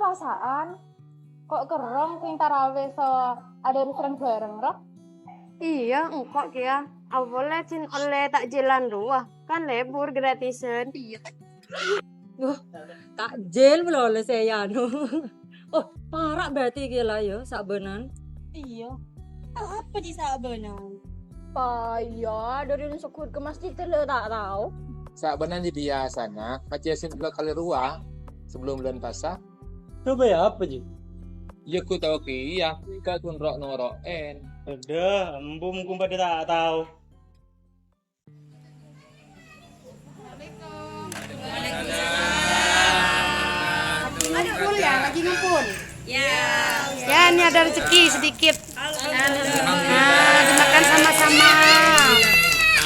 perasaan. Kok kerong sing tarawih so ada urusan bareng roh? Iya, engkau kia. Awalnya cin oleh takjilan ruah. Kan lebur gratisan. Iya. Takjil belum saya anu. Oh, parah berarti gila ya sabenan. Iya. Apa di sabenan? Payah dari syukur ke masjid lo tak tahu. Sabenan di biasanya kaciasin 2 kali ruah sebelum bulan puasa. Coba ya apa Ji? Ya ku tahu ki ya ka kun rok noroen. Udah, embum pada tak tahu. Lagi ngumpul ya, lagi ngumpul. Ya, ini ada rezeki sedikit. Nah, dimakan sama-sama.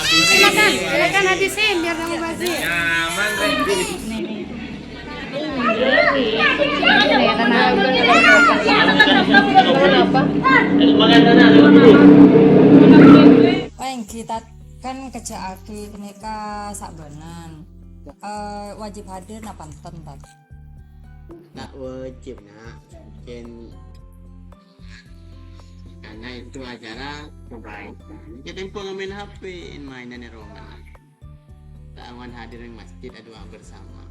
Silakan habisin biar kamu bazir. Paling kita kan kerja aki nikah sabenan. Wajib hadir napa enten tak? Tak wajib nak, mungkin karena itu acara kebaikan. Kita pengamen HP, mainan roman. Tak aman hadir di masjid doa bersama.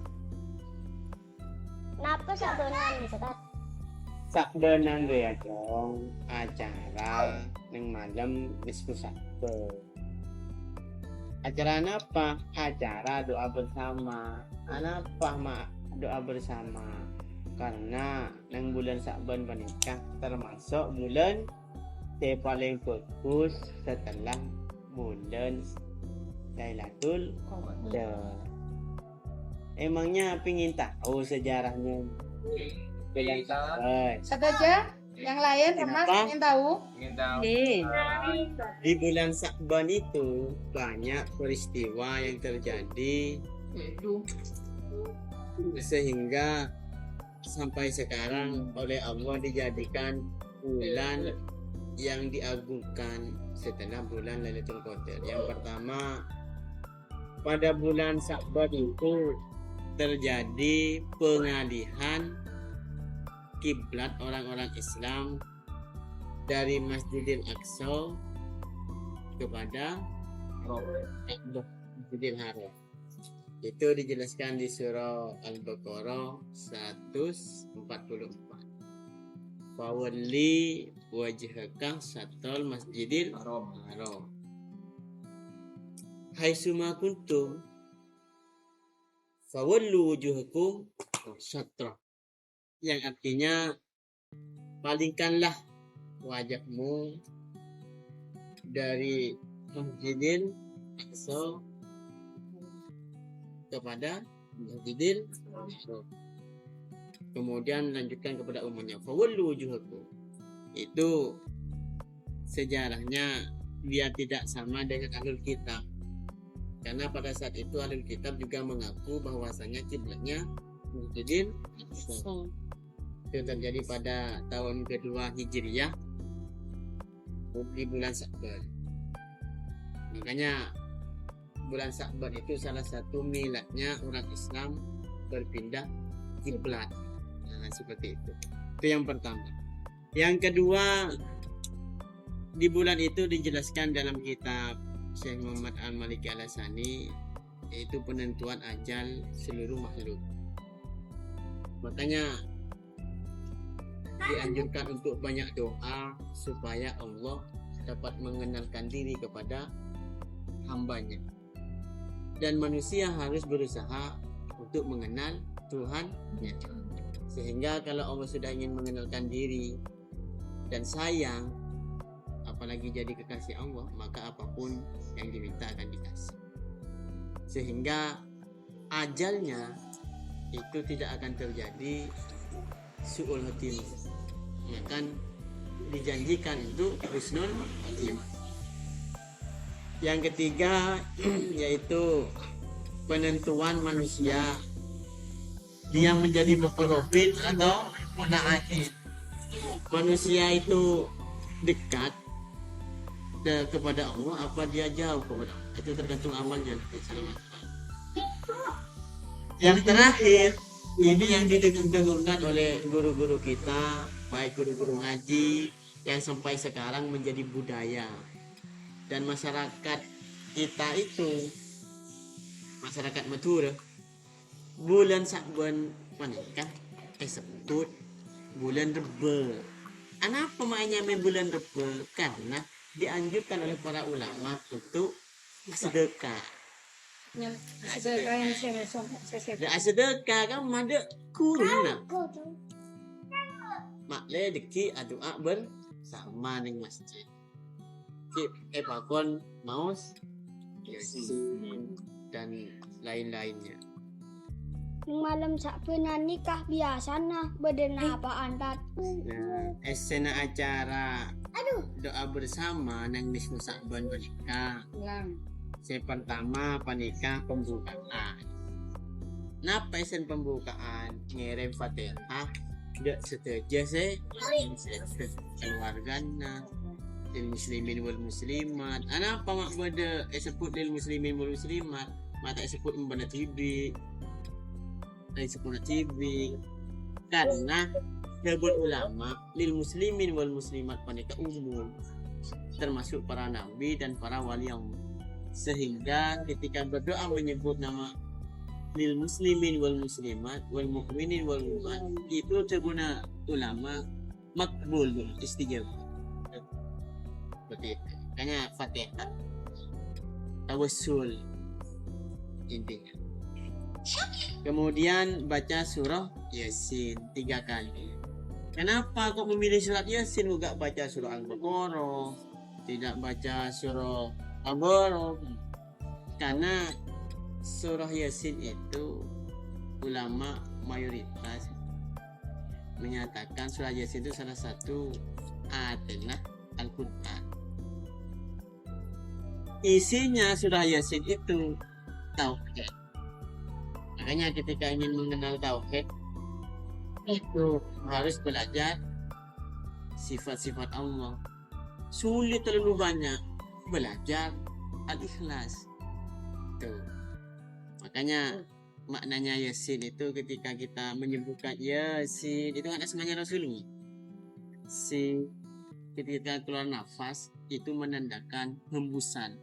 Napa sabenan Ustaz? Sakdenan ya dong, acara neng malam diskusi. Acara apa? Acara doa bersama. Apa mak doa bersama? Karena neng bulan Sa'ban menikah termasuk bulan yang paling fokus setelah bulan Lailatul Qadar. Emangnya pingin tahu sejarahnya bulan Sa'ban? Saja, yang lain pernah ingin tahu? Di bulan Sa'ban itu banyak peristiwa yang terjadi sehingga sampai sekarang oleh Allah dijadikan bulan yang diagungkan setelah bulan Lailatul Qadar. Yang pertama, pada bulan Sa'ban itu terjadi pengalihan kiblat orang-orang Islam dari Masjidil Aqsa kepada Masjidil Haram. Itu dijelaskan di surah Al-Baqarah 144. Fawalli wajhaka syatral Masjidil Haram. Haitsuma kuntum fawallu wujuhakum syatra. Yang artinya palingkanlah wajahmu dari Masjidil Aqsa kepada Masjidil Haram. Kemudian lanjutkan kepada umumnya fawallu wujuhakum. Itu sejarahnya dia tidak sama dengan Ahlul Kitab. Karena pada saat itu Ahlul Kitab juga mengaku bahwasanya kiblatnya Masjidil Aqsa. Itu terjadi pada tahun kedua Hijriyah di bulan Sa'ban. Makanya bulan Sa'ban itu salah satu miladnya orang Islam berpindah kiblat. Nah, seperti itu. Itu yang pertama. Yang kedua, di bulan itu dijelaskan dalam kitab Syekh Muhammad Al-Maliki Al-Hassani, yaitu penentuan ajal seluruh makhluk. Makanya dianjurkan untuk banyak doa supaya Allah dapat mengenalkan diri kepada hambanya. Dan manusia harus berusaha untuk mengenal Tuhannya. Sehingga kalau Allah sudah ingin mengenalkan diri dan sayang, apalagi jadi kekasih Allah, maka apapun yang diminta akan dikasih. Sehingga ajalnya itu tidak akan terjadi su'ul khotimah. Akan dijanjikan untuk husnul khotimah. Yang ketiga yaitu penentuan manusia dia menjadi muqarrabin atau munaa'in. Manusia itu dekat kepada Allah apa dia jauh kepada Allah, itu tergantung amalnya. Yang terakhir Ini yang didengung-dengungkan oleh guru-guru kita, baik guru-guru ngaji yang sampai sekarang menjadi budaya. Dan masyarakat kita itu, masyarakat Madura, bulan Sa'ban menikah sebut bulan Reba. Kenapa maknanya bulan Reba? Karena dianjurkan oleh para ulama untuk sedekah. Sedekah kan ada kurang. Mak le deki doa bersama ning masjid. Pakon maus dan lain-lainnya. Malam Sa'banan nikah biasa nah bedena apaan tat? Nah, esena acara doa bersama nang nisfu Sa'ban menikah. Yang pertama panikah pembukaan. Napa esen pembukaan? Ngirim Fatihah. Dak setuju sih. Keluargana lil muslimin wal muslimat. Apa mak beda sebut lil muslimin wal muslimat? Mata sebut membana TV. Sebut TV. Karena sebut ulama lil muslimin wal muslimat panikah umum. Termasuk para nabi dan para wali Allah. Sehingga ketika berdoa menyebut nama lil muslimin wal muslimat wal mu'minin wal mu'minat itu terguna ulama makbul istijabah. Seperti itu. Makanya Fatihah tawassul intinya. Kemudian baca surah Yasin 3 kali. Kenapa kok memilih surat Yasin enggak baca surah Al-Baqarah, tidak baca surah Al-Baqarah? Karena surah Yasin itu ulama mayoritas menyatakan surah Yasin itu salah satu atenah Al-Quran. Isinya surah Yasin itu tauhid. Makanya ketika ingin mengenal tauhid itu harus belajar sifat-sifat Allah. Sulit terlalu banyak belajar Al-Ikhlas. Tuh. Makanya maknanya Yasin itu ketika kita menyebutkan Yasin itu kan asmanya Rasulullah. Ketika keluar nafas itu menandakan hembusan.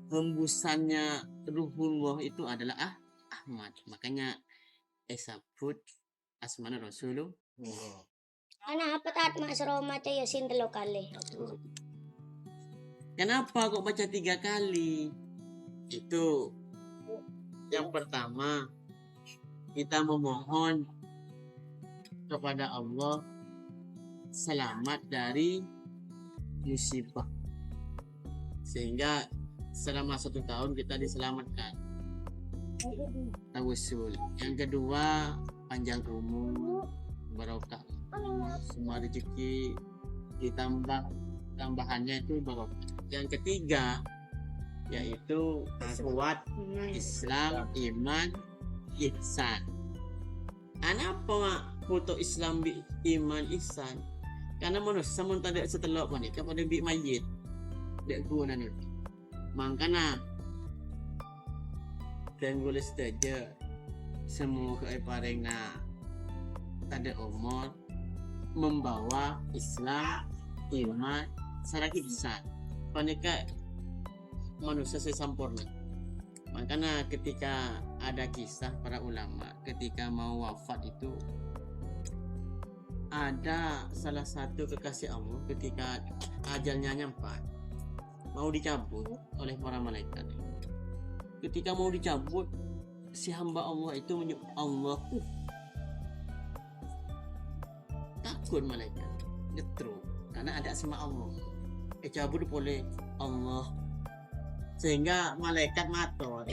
Hembusannya Ruhullah itu adalah Ahmad. Makanya disebut asmana Rasulullah. Anak apa tat mak suruh maca Yasin 3 kali? Kenapa kok baca 3 kali? Itu yang pertama, kita memohon kepada Allah selamat dari musibah, sehingga selama 1 tahun kita diselamatkan. Tawassul. Yang kedua, panjang umur, barokah, semua rezeki ditambah, tambahannya itu barokah. Yang ketiga yaitu kuat Islam, iman, ihsan. Kenapa foto Islam, iman, ihsan? Karena manusia mun tak ada setelah panika pada bi mayit dek guna ni. Makanya dan boleh saja semua keparengna tak ada umur membawa Islam, iman, sarang ihsan. Panika manusia sempurna. Makanya ketika ada kisah para ulama ketika mau wafat itu ada salah satu kekasih Allah ketika ajalnya nyampe mau dicabut oleh para malaikat. Ketika mau dicabut si hamba Allah itu menyebut Allah. Takut malaikat getro karena ada asma Allah. Cabut boleh Allah. Sehingga malaikat matur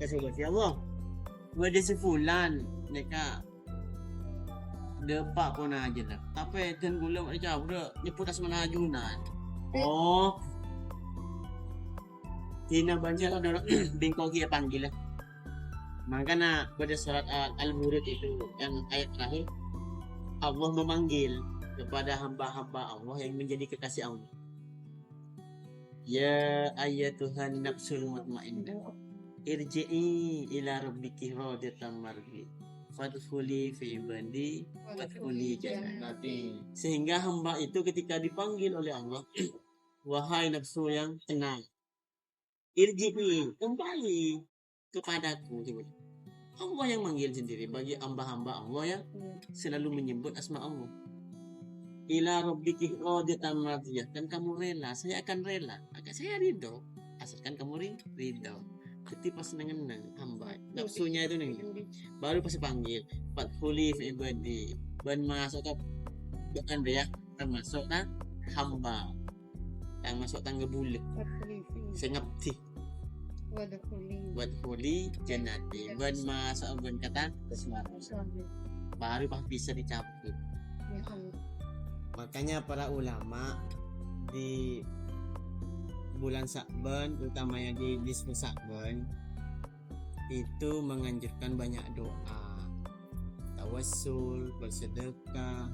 kesebut ya Allah wadi si fulan mereka depak pun aja lah tapi dan gula macam udah nyebut asmana ajunan. Oh hina banyak orang bingkong dia panggil lah. Makanya pada surat Al-Murid itu yang ayat terakhir Allah memanggil kepada hamba-hamba Allah yang menjadi kekasih Allah. Ya ayyatuhan nafsul mutmainnah irji'i ila rabbiki radiyatan mardi fadkhuli fi ibadi wadkhuli jannati. Sehingga hamba itu ketika dipanggil oleh Allah, wahai nafsu yang tenang, irji'i, kembali kepadaku. Allah yang manggil sendiri bagi hamba-hamba Allah yang selalu menyebut asma Allah. Ila rabbiki radiyatan mardiyah, dan kamu rela, saya akan rela, akan saya ridho, asalkan kamu ridho. Jadi pas nengen hamba nafsunya itu nih, baru pas panggil fadkhuli fi ibadi, ban masuk ke bukan dia termasuk hamba yang masuk tangga bulat sengapti wadkhuli jannati, ban masuk ban kata baru pas bisa dicabut. Makanya para ulama di bulan Sya'ban, utamanya di nisfu Sya'ban, itu menganjurkan banyak doa, tawassul, bersedekah,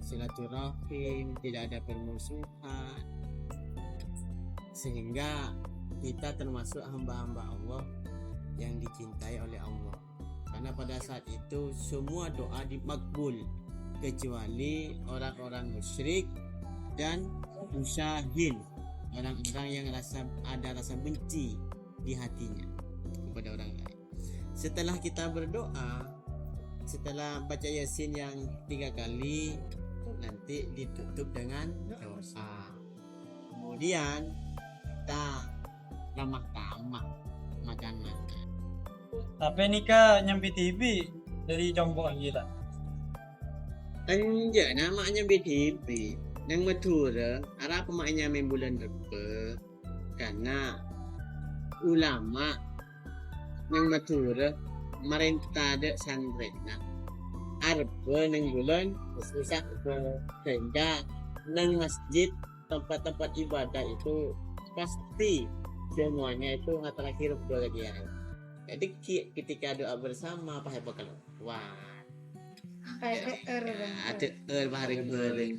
silaturahim, tidak ada permusuhan, sehingga kita termasuk hamba-hamba Allah yang dicintai oleh Allah. Karena pada saat itu semua doa dimakbul kecuali orang-orang musyrik dan musyahin, orang-orang yang ada rasa benci di hatinya kepada orang lain. Setelah kita berdoa, setelah baca Yasin yang 3 kali, nanti ditutup dengan doa. Kemudian kita ramah-tamah makan. Tapi nikah nyampe TV dari jombok gila. Anja namanya BDB yang Madura arah pemaknya main bulan depan, karena ulama yang Madura merintah ada sandrena arba neng bulan susah sehingga neng masjid tempat-tempat ibadah itu pasti semuanya itu terakhir berdoa lagi ya. Jadi ketika doa bersama apa bakal wah ada bareng-bareng.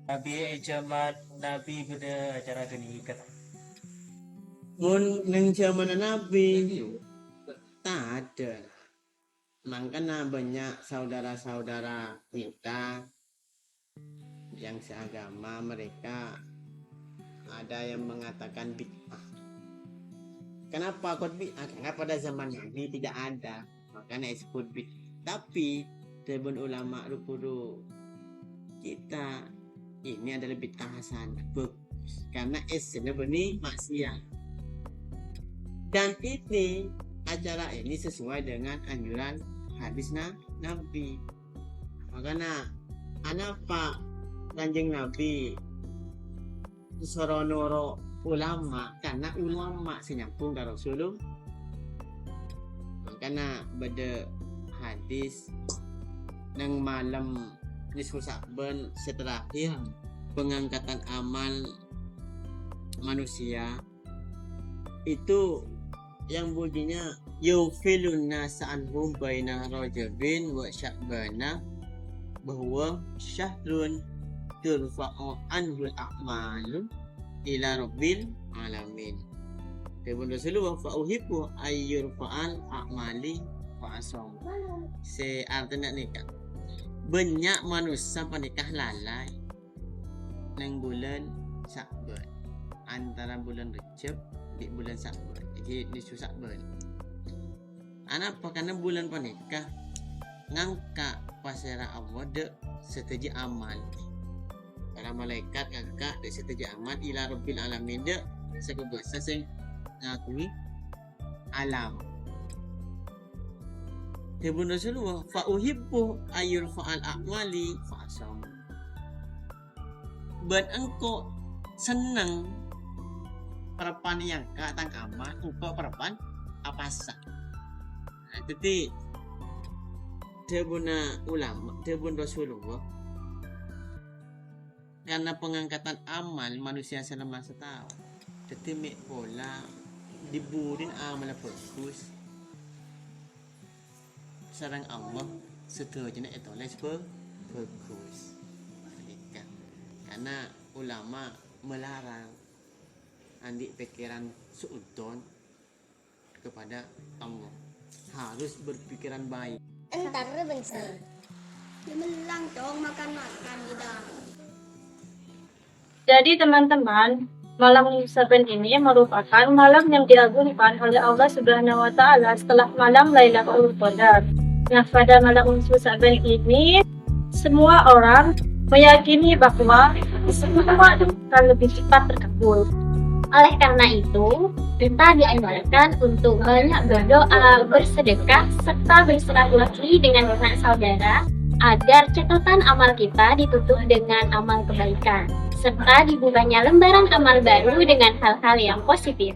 Nabi zaman Nabi pada acara nikah. Mun neng zaman Nabi tak ada. Makanya banyak saudara-saudara kita yang seagama, mereka ada yang mengatakan bid'ah. Kenapa kok bid'ah? Karena pada zaman Nabi tidak ada, makanya disebut bid'ah. Tapi dari ulama rupuru kita ini adalah bid'ah hasanah, karena esnya benih maksiat. Dan ini acara ini sesuai dengan anjuran hadis Nabi. Makanya kenapa Kanjeng Nabi soronoro ulama, karena ulama senyambung ke Rasulullah. Makanya pada hadis nang malam nisfu Sya'ban setelah pengangkatan amal manusia itu yang bunyinya yufilun nasa'anhum baina rajabin wa sya'bana bahwa syahrun turfa'u anhul a'malu ila rabbil alamin. Ibn Rasulullah fa'uhibu ayyurfa'al a'mali fa'asam. Artinya nikah banyak manusia panikah lalai nang bulan Sya'ban, antara bulan Rajab di bulan Sya'ban, jadi di Sya'ban. Kenapa? Karena bulan panikah ngangkat pasera Allah de setuju amal. Para malaikat ngangkat de setuju amal ila rabbil alamin de sekebasa sing ngakui alam. Ibn Rasulullah fa'uhibbu ayyul fa'al a'mali fa'asam. Ben engkau senang perpan yang katang amal, engkau perpan apa sah. Nah, jadi debuna ulama, debun Rasulullah, karena pengangkatan amal manusia selama setahun. Jadi mik bola diburin amal bagus. Sarang Allah seterusnya itu lesbe bagus. Karena ulama melarang andik pikiran suudon kepada Allah. harus berpikiran baik. Entar bensin. Gemelang dong makan-makan udah. Jadi teman-teman, malam Saban ini merupakan malam yang diagungkan oleh Allah Subhanahu wa Ta'ala setelah malam Lailatul Qadar. Nah, pada malam Saban ini semua orang meyakini bahwa semua akan lebih cepat terkabul. Oleh karena itu, kita dianjurkan untuk banyak berdoa, bersedekah, serta bersilaturahmi dengan sanak saudara agar catatan amal kita ditutup dengan amal kebaikan, serta dibukanya lembaran amal baru dengan hal-hal yang positif.